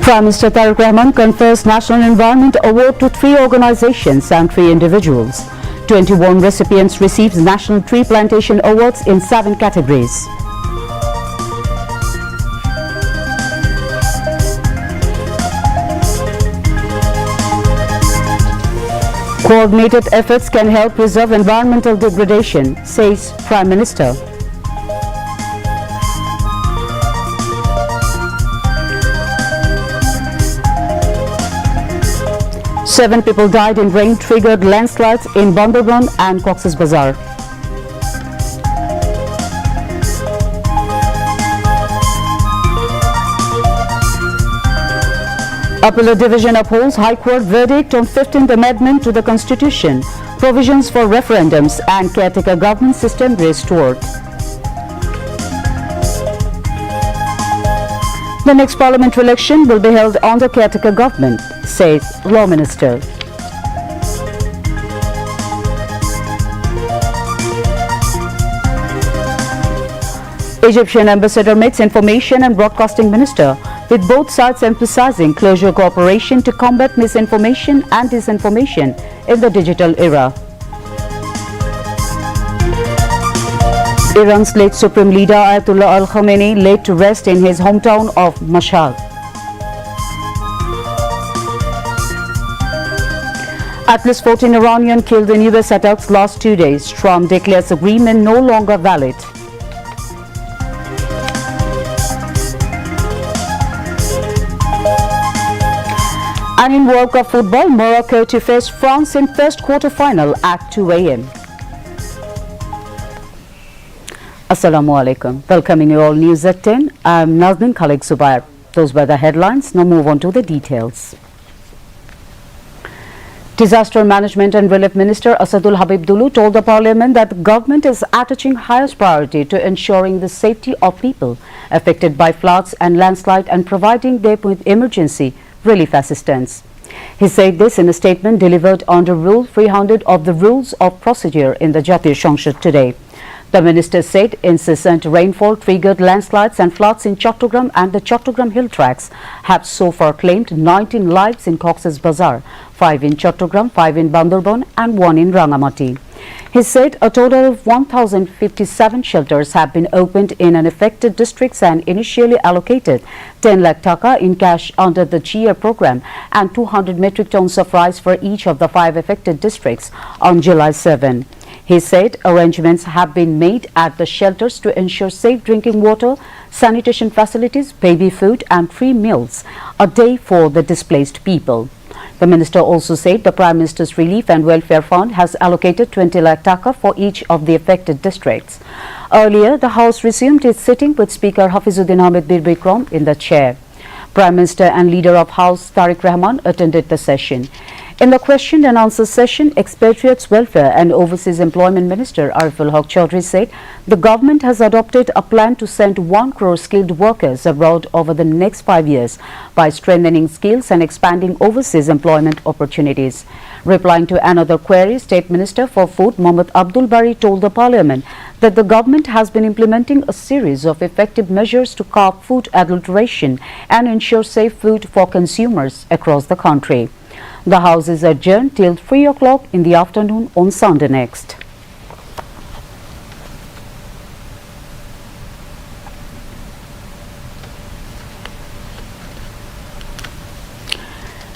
Prime Minister Tariq Rahman confers National Environment Award to 3 organizations and 3 individuals. 21 recipients received National Tree Plantation Awards in 7 categories. Coordinated efforts can help preserve environmental degradation, says Prime Minister. Seven people died in rain-triggered landslides in Bandarban and Cox's Bazar. Appellate Division upholds High Court verdict on 15th Amendment to the Constitution. Provisions for referendums and caretaker government system restored. The next parliamentary election will be held under caretaker government, says Law Minister. Egyptian ambassador meets Information and Broadcasting Minister, with both sides emphasizing closer cooperation to combat misinformation and disinformation in the digital era. Iran's late Supreme Leader Ayatollah Al-Khamenei laid to rest in his hometown of Mashhad. At least 14 Iranians killed in US attacks last 2 days. Trump declares agreement no longer valid. And in World Cup football, Morocco to face France in first quarter-final at 2 a.m. Assalamu alaikum. Welcoming you all News at 10. I'm Nazneen Khalik Zubair. Those were the headlines. Now move on to the details. Disaster Management and Relief Minister Asadul Habib Dulu told the Parliament that the government is attaching highest priority to ensuring the safety of people affected by floods and landslide and providing them with emergency relief assistance. He said this in a statement delivered under Rule 300 of the Rules of Procedure in the Jatiya সংসদ today. The minister said incessant rainfall triggered landslides and floods in Chittagong and the Chittagong hill tracts have so far claimed 19 lives in Cox's Bazar, 5 in Chittagong, 5 in Bandarban and 1 in Rangamati. He said a total of 1,057 shelters have been opened in affected districts and initially allocated 10 lakh taka in cash under the GEAR program and 200 metric tons of rice for each of the 5 affected districts on July 7. He said arrangements have been made at the shelters to ensure safe drinking water, sanitation facilities, baby food and free meals a day for the displaced people. The minister also said the Prime Minister's Relief and Welfare Fund has allocated 20 lakh taka for each of the affected districts. Earlier, the House resumed its sitting with Speaker Hafizuddin Ahmed Bir Bikram in the chair. Prime Minister and Leader of House Tariq Rahman attended the session. In the question and answer session, Expatriates Welfare and Overseas Employment Minister Ariful Haq Chaudhry said the government has adopted a plan to send 1 crore skilled workers abroad over the next 5 years by strengthening skills and expanding overseas employment opportunities. Replying to another query, State Minister for Food Mohammad Abdul Bari told the Parliament that the government has been implementing a series of effective measures to curb food adulteration and ensure safe food for consumers across the country. The House is adjourned till 3 o'clock in the afternoon on Sunday next.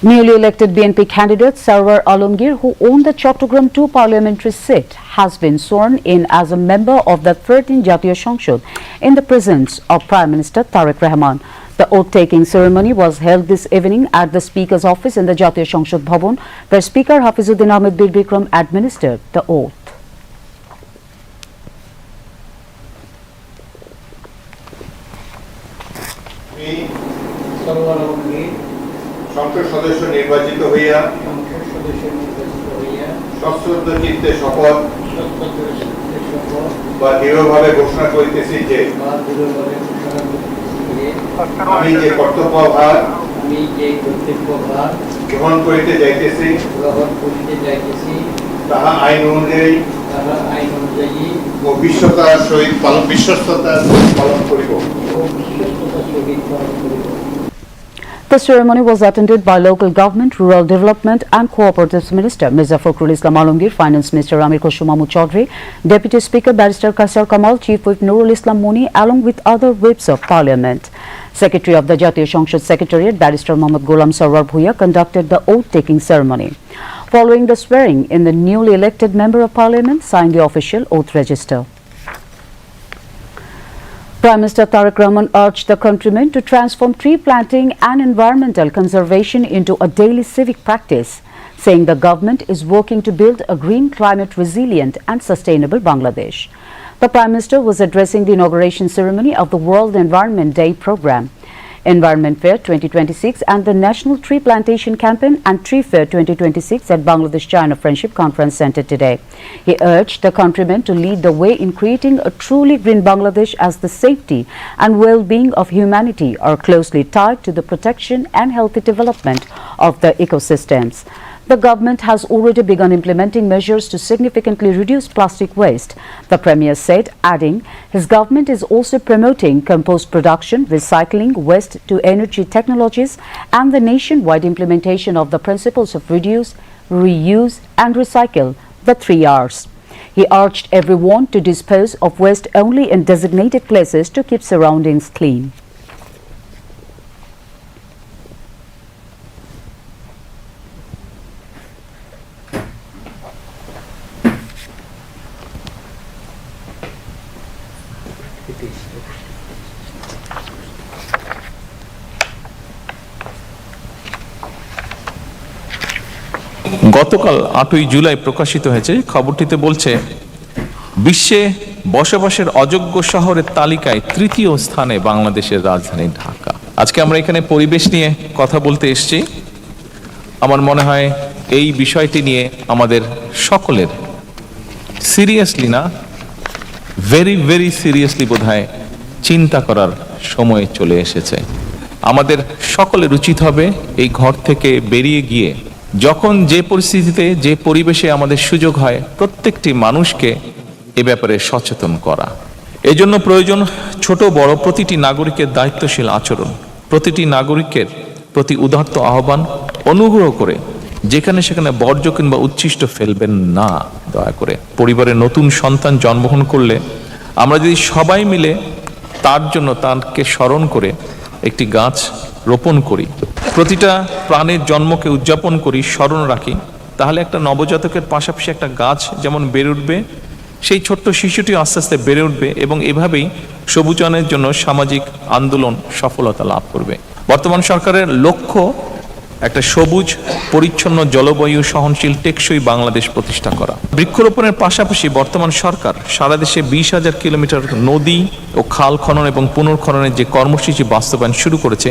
Newly elected BNP candidate Sarwar Alamgir, who won the Chittagong 2 parliamentary seat, has been sworn in as a member of the 13th Jatiya সংসদ in the presence of Prime Minister Tariq Rahman. The oath-taking ceremony was held this evening at the Speaker's office in the Jatiya সংসদ Bhavan, where Speaker Hafizuddin Ahmed Bir Bikram administered the oath. সংসদ সদস্য নির্বাচিত হইয়া সশ্রদ্ধ চিত্তে শপথ বা দৃঢ়ভাবে ঘোষণা করিতেছি যে আমি যে কর্তব্যভার গ্রহণ করিতে যাইতেছি তাহা আইন অনুযায়ী ও বিশ্বস্ততার সহিত পালন করিব। The ceremony was attended by Local Government, Rural Development and Cooperatives Minister Mirza Fakhrul Islam Alamgir, Finance Minister Amir Khosrow Mahmood Chaudhry, Deputy Speaker Barrister Kaisar Kamal, Chief Whip Nurul Islam Moni, along with other whips of Parliament. Secretary of the Jatiya সংসদ Secretariat, Barrister Mohammad Ghulam Sarwar Bhuiya, conducted the oath-taking ceremony. Following the swearing in, the newly elected Member of Parliament signed the official oath register. Prime Minister Tariq Rahman urged the countrymen to transform tree planting and environmental conservation into a daily civic practice, saying the government is working to build a green, climate resilient and sustainable Bangladesh. The Prime Minister was addressing the inauguration ceremony of the World Environment Day program, Environment Fair 2026 and the National Tree Plantation Campaign and Tree Fair 2026 at Bangladesh-China Friendship Conference Centre today. He urged the countrymen to lead the way in creating a truly green Bangladesh, as the safety and well-being of humanity are closely tied to the protection and healthy development of the ecosystems. The government has already begun implementing measures to significantly reduce plastic waste, the Premier said, adding his government is also promoting compost production, recycling, waste to energy technologies and the nationwide implementation of the principles of reduce, reuse and recycle, the 3 Rs. He urged everyone to dispose of waste only in designated places to keep surroundings clean. গতকাল ৮ই জুলাই প্রকাশিত হয়েছে খবরটিতে বলছে বিশ্বে বসবাসের অযোগ্য শহরের তালিকায় তৃতীয় স্থানে বাংলাদেশের রাজধানী ঢাকা। আজকে আমরা এখানে পরিবেশ নিয়ে কথা বলতে এসেছি। আমার মনে হয় এই বিষয়টি নিয়ে আমাদের সকলের সিরিয়াসলি না, ভেরি ভেরি সিরিয়াসলি বোধহয় চিন্তা করার সময় চলে এসেছে। আমাদের সকলের উচিত হবে এই ঘর থেকে বেরিয়ে গিয়ে যখন যে পরিস্থিতিতে যে পরিবেশে আমাদের সুযোগ হয় প্রত্যেকটি মানুষকে এ ব্যাপারে সচেতন করা। এজন্য প্রয়োজন ছোট বড় প্রতিটি নাগরিকের দায়িত্বশীল আচরণ, প্রতিটি নাগরিকের প্রতি উদাত্ত আহ্বান, অনুগ্রহ করে যেখানে সেখানে বর্জ্য কিংবা উচ্ছিষ্ট ফেলবেন না দয়া করে। পরিবারে নতুন সন্তান জন্মগ্রহণ করলে আমরা যদি সবাই মিলে তার জন্য তাকে স্মরণ করে একটি গাছ রোপণ করি, প্রতিটা প্রাণের জন্মকে উদযাপন করি, স্মরণ রাখি, তাহলে একটা নবজাতকের পাশাপাশি একটা গাছ যেমন বেড়ে উঠবে, সেই ছোট্ট শিশুটি আস্তে আস্তে বেড়ে উঠবে এবং এভাবেই সবুজায়নের জন্য সামাজিক আন্দোলন সফলতা লাভ করবে। বর্তমান সরকারের লক্ষ্য একটা সবুজ, পরিচ্ছন্ন, জলবায়ু সহনশীল, টেকসই বাংলাদেশ প্রতিষ্ঠা করা। বৃক্ষরোপণের পাশাপাশি বর্তমান সরকার সারা দেশে 20,000 কিলোমিটার নদী ও খাল খনন এবং পুনর্খননের যে কর্মসূচি বাস্তবায়ন শুরু করেছে,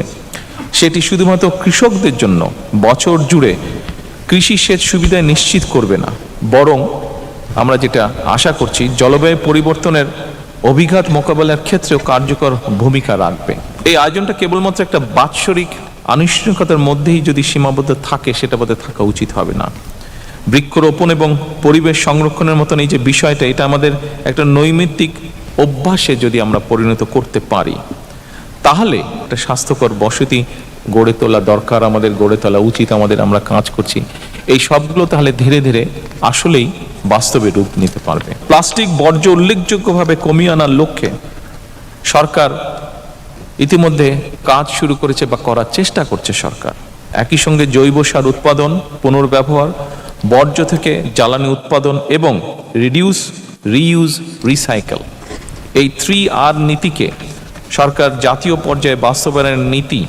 সেটি শুধুমাত্র কৃষকদের জন্য বছর জুড়ে কৃষি সেচ সুবিধা নিশ্চিত করবে না, বরং আমরা যেটা আশা করছি জলবায়ু পরিবর্তনের অভিঘাত মোকাবেলার ক্ষেত্রেও কার্যকর ভূমিকা রাখবে। এই আয়োজনটা কেবলমাত্র একটা বাৎসরিক আনুষ্ঠানিকতার মধ্যেই যদি সীমাবদ্ধ থাকে, সেটা বোধহয় থাকা উচিত হবে না। বৃক্ষরোপণ এবং পরিবেশ সংরক্ষণের মতন এই যে বিষয়টা, এটা আমাদের একটা নৈমিত্তিক অভ্যাসে যদি আমরা পরিণত করতে পারি, তাহলে একটা স্বাস্থ্যকর বসতি গড়ে তোলা দরকার, আমাদের গড়ে তোলা উচিত, আমাদের আমরা কাজ করছি। এই সবগুলো তাহলে ধীরে ধীরে আসলেই বাস্তবে রূপ নিতে পারবে। প্লাস্টিক বর্জ্য উল্লেখযোগ্যভাবে কমিয়ে আনার লক্ষ্যে সরকার ইতিমধ্যে কাজ শুরু করেছে বা করার চেষ্টা করছে সরকার। একই সঙ্গে জৈব সার উৎপাদন, পুনর্ব্যবহার, বর্জ্য থেকে জ্বালানি উৎপাদন এবং রিডিউস, রিইউজ, রিসাইকেল, এই 3R নীতিকে সরকার জাতীয় পর্যায়ে বাস্তবায়নের নীতি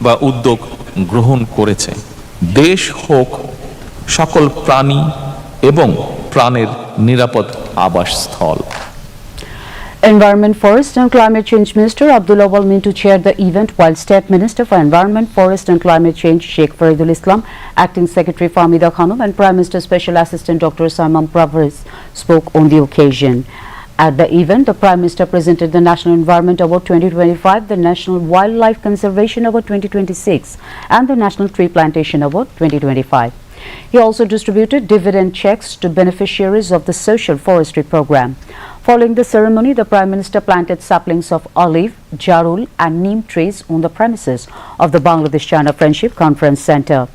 বা উদ্যোগ গ্রহণ করেছে। দেশ হোক সকল প্রাণী এবং প্রাণের নিরাপদ আবাসস্থল। Environment, Forest and Climate Change Minister Abdul Awal Mintu chaired the event, while State Minister for Environment, Forest and Climate Change Sheikh Faridul Islam, Acting Secretary Famida Khanum and Prime Minister Special Assistant Dr. Simon Pravris spoke on the occasion. At the event, the Prime Minister presented the National Environment Award 2025, the National Wildlife Conservation Award 2026 and the National Tree Plantation Award 2025. He also distributed dividend checks to beneficiaries of the social forestry program. Following the ceremony, the Prime Minister planted saplings of olive, jarul and neem trees on the premises of the Bangladesh-China Friendship Conference Center.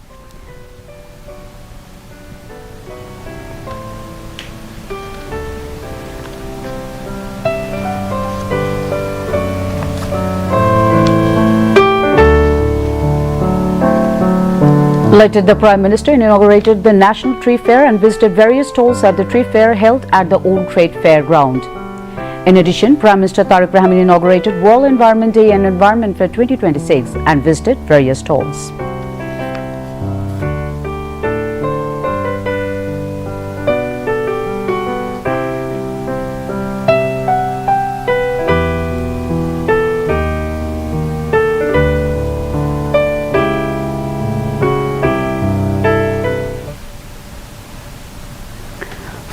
Later, the Prime Minister inaugurated the National Tree Fair and visited various stalls at the tree fair held at the Old Trade Fairground. In addition, Prime Minister Tariq Rahman inaugurated World Environment Day and Environment Fair 2026 and visited various stalls.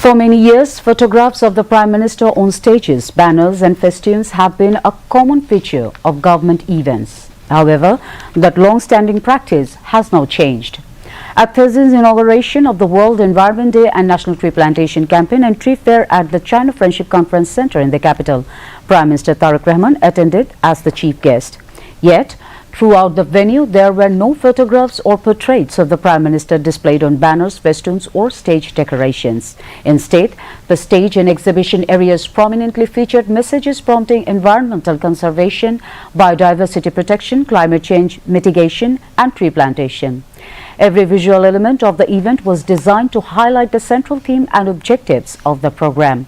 For many years, photographs of the Prime Minister on stages, banners and festoons have been a common feature of government events. However, that long-standing practice has now changed. At Thursday's inauguration of the World Environment Day and National Tree Plantation Campaign and Tree Fair at the China Friendship Conference Center in the capital, Prime Minister Tariq Rahman attended as the chief guest. Yet, throughout the venue, there were no photographs or portraits of the Prime Minister displayed on banners, festoons or stage decorations. Instead, the stage and exhibition areas prominently featured messages prompting environmental conservation, biodiversity protection, climate change mitigation and tree plantation. Every visual element of the event was designed to highlight the central theme and objectives of the program.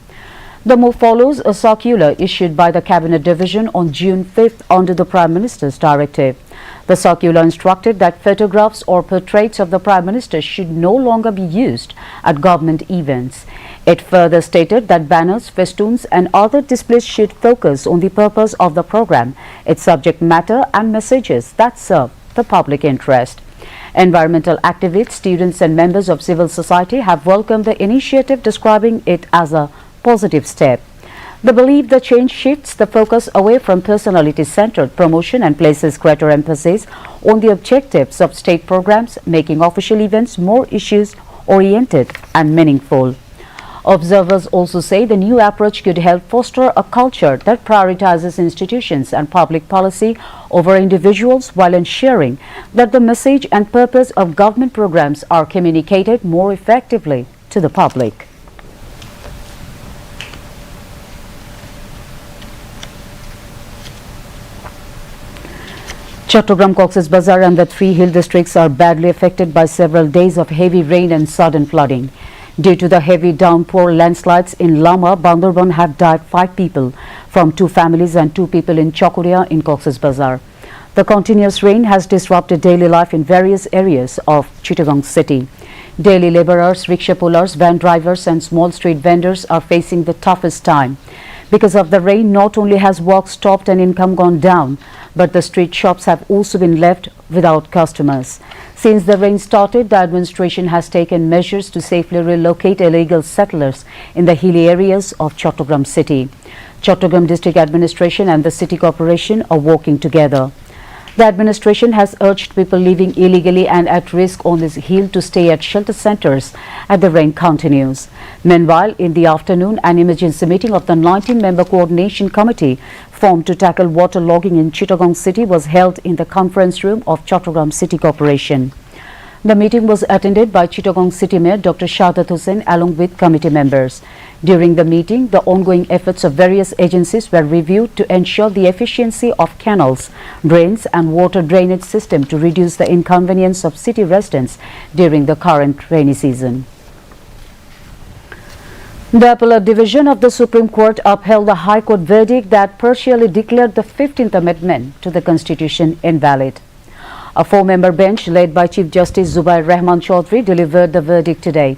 The move follows a circular issued by the Cabinet Division on June 5th under the Prime Minister's directive. The circular instructed that photographs or portraits of the Prime Minister should no longer be used at government events. It further stated that banners, festoons and other displays should focus on the purpose of the program, its subject matter and messages that serve the public interest. Environmental activists, students and members of civil society have welcomed the initiative, describing it as a positive step. They believe the change shifts the focus away from personality-centered promotion and places greater emphasis on the objectives of state programs, making official events more issues-oriented and meaningful. Observers also say the new approach could help foster a culture that prioritizes institutions and public policy over individuals while ensuring that the message and purpose of government programs are communicated more effectively to the public. Chittagong, Cox's Bazar and the three hill districts are badly affected by several days of heavy rain and sudden flooding. Due to the heavy downpour, landslides in Lama, Bandarban have died 5 people from 2 families and 2 people in Chokuria in Cox's Bazar. The continuous rain has disrupted daily life in various areas of Chittagong city. Daily laborers, rickshaw pullers, van drivers and small street vendors are facing the toughest time. Because of the rain, not only has work stopped and income gone down, but the street shops have also been left without customers. Since the rain started, the administration has taken measures to safely relocate illegal settlers in the hilly areas of Chittagong city. Chittagong district administration and the city corporation are working together. The administration has urged people living illegally and at risk on this hill to stay at shelter centers as the rain continues. Meanwhile, in the afternoon, an emergency meeting of the 19-member coordination committee formed to tackle water logging in Chittagong city was held in the conference room of Chittagong City Corporation. The meeting was attended by Chittagong City Mayor Dr. Shahdat Hussain along with committee members. During the meeting, the ongoing efforts of various agencies were reviewed to ensure the efficiency of canals, drains and water drainage system to reduce the inconvenience of city residents during the current rainy season. The Appellate Division of the Supreme Court upheld the High Court verdict that partially declared the 15th Amendment to the Constitution invalid. A 4-member bench led by Chief Justice Zubair Rahman Chaudhry delivered the verdict today.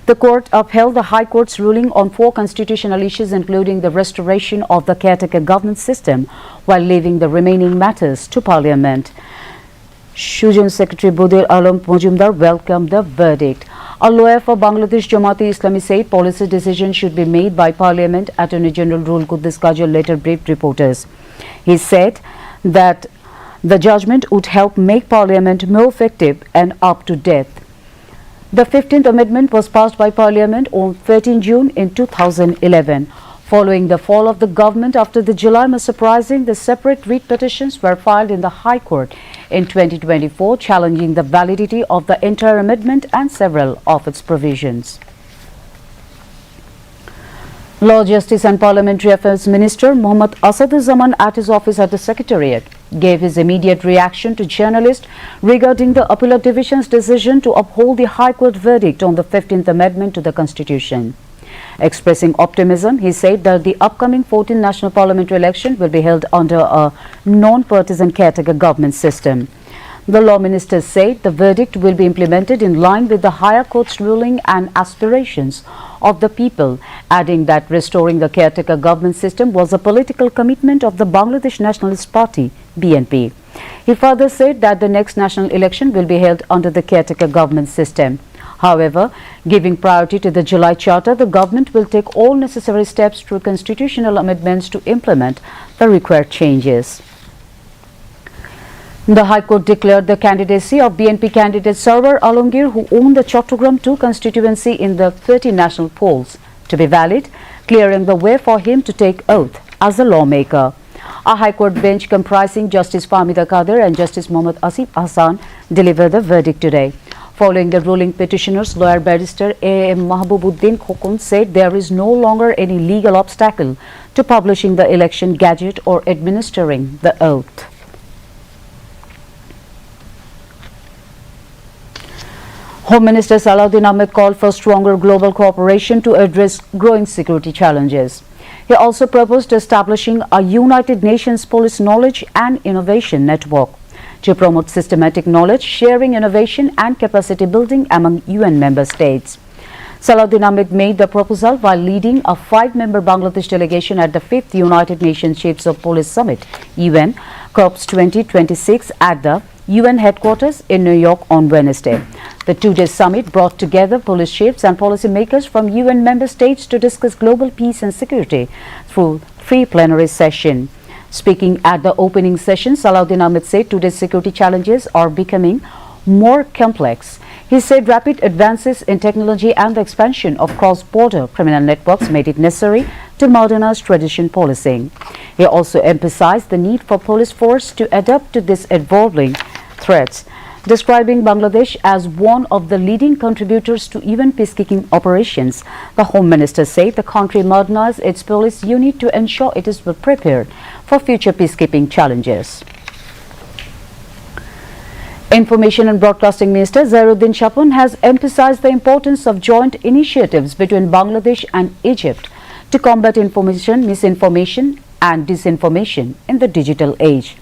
The court upheld the High Court's ruling on 4 constitutional issues, including the restoration of the caretaker governance system, while leaving the remaining matters to Parliament. Shujan Secretary Budir Alam Mujumdar welcomed the verdict. A lawyer for Bangladesh Jamaat-e-Islami said policy decisions should be made by Parliament. Attorney General Rul Quddus Kajal later briefed reporters. He said that the judgment would help make Parliament more effective and up to date. The 15th Amendment was passed by Parliament on 13 June in 2011. Following the fall of the government after the July Mass Uprising, the separate writ petitions were filed in the High Court in 2024, challenging the validity of the entire amendment and several of its provisions. Law, Justice and Parliamentary Affairs Minister Mohammad Asaduzzahman at his office at the Secretariat gave his immediate reaction to journalists regarding the Appellate Division's decision to uphold the High Court verdict on the 15th Amendment to the Constitution. Expressing optimism, he said that the upcoming 14th National Parliamentary election will be held under a non-partisan caretaker government system. The Law Minister said the verdict will be implemented in line with the higher court's ruling and aspirations of the people, adding that restoring the caretaker government system was a political commitment of the Bangladesh Nationalist Party, BNP. He further said that the next national election will be held under the caretaker government system. However, giving priority to the July Charter, the government will take all necessary steps through constitutional amendments to implement the required changes. The High Court declared the candidacy of BNP candidate Sarwar Alamgir, who won the Chittagong 2 constituency in the 30 national polls, to be valid, clearing the way for him to take oath as a lawmaker. A High Court bench comprising Justice Fahmida Kadir and Justice Mohammad Asif Hassan delivered the verdict today. Following the ruling, petitioners, lawyer barrister A.M. Mahbubuddin Khokon said there is no longer any legal obstacle to publishing the election gadget or administering the oath. Home Minister Salahuddin Ahmed called for stronger global cooperation to address growing security challenges. He also proposed establishing a United Nations Police Knowledge and Innovation Network to promote systematic knowledge sharing, innovation and capacity building among UN member states. Salahuddin Ahmed made the proposal while leading a 5-member Bangladesh delegation at the 5th United Nations Chiefs of Police Summit, UN, COPS 2026 at the UN headquarters in New York on Wednesday. The two-day summit brought together police chiefs and policymakers from UN member states to discuss global peace and security through 3 plenary sessions. Speaking at the opening session, Salahuddin Ahmed said today's security challenges are becoming more complex. He said rapid advances in technology and the expansion of cross-border criminal networks made it necessary to modernize traditional policing. He also emphasized the need for police force to adapt to these evolving threats, describing Bangladesh as one of the leading contributors to UN peacekeeping operations. The Home Minister said the country modernized its police unit to ensure it is well prepared for future peacekeeping challenges. Information and Broadcasting Minister Zahruddin Chapon has emphasized the importance of joint initiatives between Bangladesh and Egypt to combat information, misinformation and disinformation in the digital age.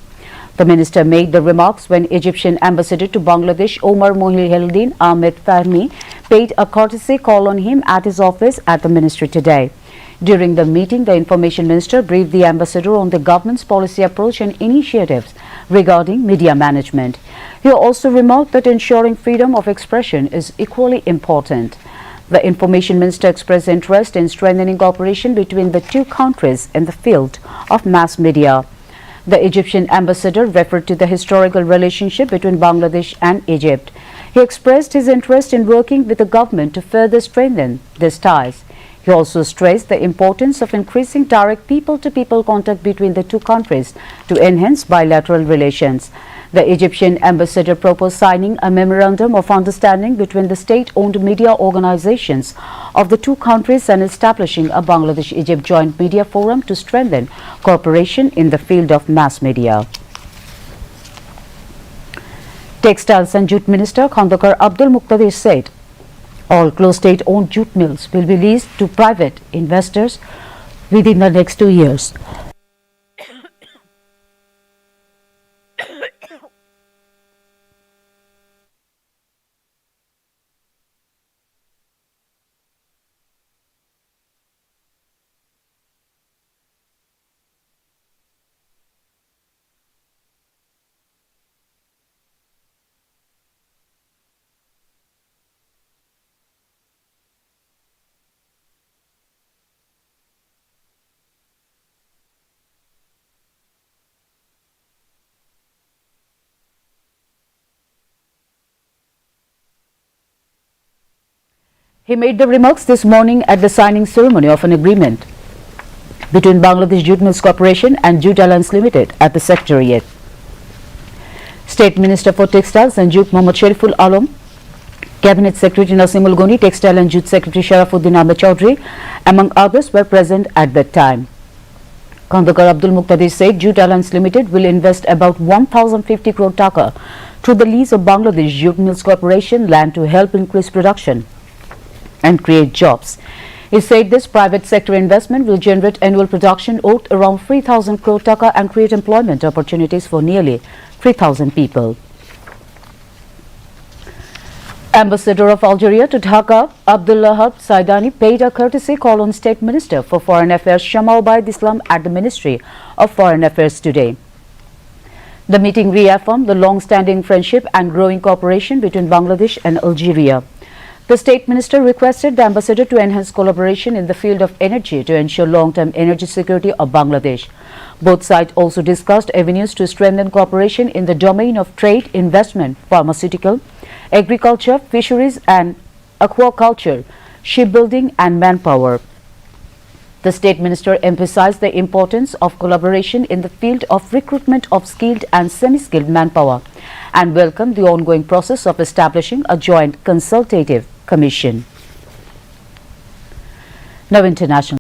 The minister made the remarks when Egyptian ambassador to Bangladesh Omar Mohiuddin Ahmed Fahmi paid a courtesy call on him at his office at the ministry today. During the meeting, the information minister briefed the ambassador on the government's policy approach and initiatives regarding media management. He also remarked that ensuring freedom of expression is equally important. The information minister expressed interest in strengthening cooperation between the two countries in the field of mass media. The Egyptian ambassador referred to the historical relationship between Bangladesh and Egypt. He expressed his interest in working with the government to further strengthen these ties. He also stressed the importance of increasing direct people-to-people contact between the two countries to enhance bilateral relations. The Egyptian ambassador proposed signing a memorandum of understanding between the state-owned media organizations of the two countries and establishing a Bangladesh-Egypt joint media forum to strengthen cooperation in the field of mass media. Textiles and Jute Minister Khandakar Abdul Muqtadir said all closed state-owned jute mills will be leased to private investors within the next 2 years. He made the remarks this morning at the signing ceremony of an agreement between Bangladesh Jute Mills Corporation and Jute Alliance Limited at the Secretariat. State Minister for Textiles and Jute Mohammad Shariful Alam, Cabinet Secretary Nasimul Goni, Textile and Jute Secretary Sharafuddin Ahmed Chowdhury, among others, were present at that time. Khandakar Abdul Muqtadir said Jute Alliance Limited will invest about 1,050 crore taka through the lease of Bangladesh Jute Mills Corporation land to help increase production and create jobs. He said this private sector investment will generate annual production worth around 3,000 crore taka and create employment opportunities for nearly 3,000 people. Ambassador of Algeria to Dhaka, Abdullah Saidani, paid a courtesy call on State Minister for Foreign Affairs Shama Obaid Islam at the Ministry of Foreign Affairs today. The meeting reaffirmed the long-standing friendship and growing cooperation between Bangladesh and Algeria. The State Minister requested the ambassador to enhance collaboration in the field of energy to ensure long-term energy security of Bangladesh. Both sides also discussed avenues to strengthen cooperation in the domain of trade, investment, pharmaceutical, agriculture, fisheries and aquaculture, shipbuilding and manpower. The State Minister emphasized the importance of collaboration in the field of recruitment of skilled and semi-skilled manpower and welcomed the ongoing process of establishing a joint consultative commission. Now, international.